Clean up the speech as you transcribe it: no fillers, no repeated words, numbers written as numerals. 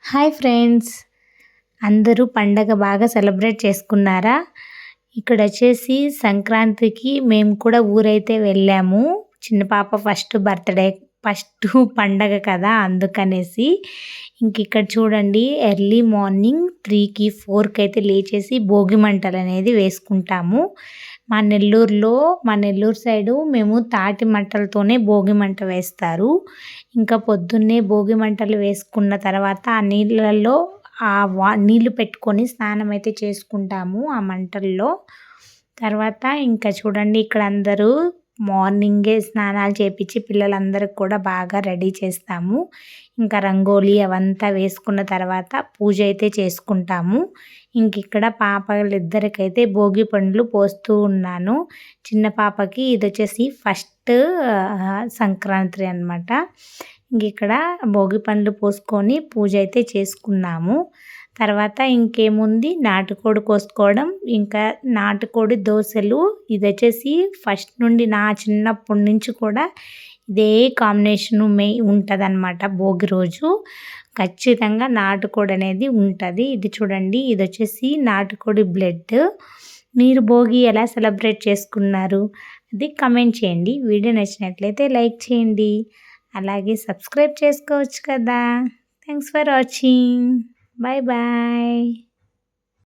Hi friends, అందరూ పండగ బాగా సెలబ్రేట్ చేసుకున్నారా? ఇక్కడొచ్చేసి సంక్రాంతికి మేము కూడా ఊరైతే వెళ్ళాము. చిన్న పాప ఫస్ట్ పండగ కదా అందుకనేసి. ఇక్కడ చూడండి, ఎర్లీ మార్నింగ్ 3కి 4కి అయితే లేచేసి భోగి మంటలనేది వేసుకుంటాము. మా నెల్లూరు సైడు మేము తాటి మంటలతోనే భోగి మంట వేస్తారు. ఇంకా పొద్దున్నే భోగి మంటలు వేసుకున్న తర్వాత ఆ నీళ్ళల్లో నీళ్ళు పెట్టుకొని స్నానం అయితే చేసుకుంటాము ఆ మంటల్లో. తర్వాత ఇంకా చూడండి, ఇక్కడ అందరూ మార్నింగే స్నానాలు చేపించి పిల్లలందరికి కూడా బాగా రెడీ చేస్తాము. ఇంకా రంగోలీ అవంతా వేసుకున్న తర్వాత పూజ అయితే చేసుకుంటాము. ఇక్కడ పాపలిద్దరికైతే భోగి పండ్లు పోస్తూ ఉన్నాను. చిన్న పాపకి ఇది వచ్చేసి ఫస్ట్ సంక్రాంతి అన్నమాట. ఇక్కడ భోగి పండ్లు పోసుకొని పూజ అయితే చేసుకున్నాము. తర్వాత ఇంకేముంది, నాటుకోడి కోసుకోవడం, ఇంకా నాటుకోడి దోశలు. ఇది వచ్చేసి ఫస్ట్ నుండి నా చిన్నప్పటి నుంచి కూడా ఇదే కాంబినేషను ఉంటుందన్నమాట. భోగి రోజు ఖచ్చితంగా నాటుకోడి అనేది ఉంటుంది. ఇది చూడండి, ఇది వచ్చేసి నాటుకోడి బ్లడ్. మీరు భోగి ఎలా సెలబ్రేట్ చేసుకున్నారు అది కమెంట్ చేయండి. వీడియో నచ్చినట్లయితే లైక్ చేయండి, అలాగే సబ్స్క్రైబ్ చేసుకోవచ్చు కదా. Thanks for watching. Bye bye.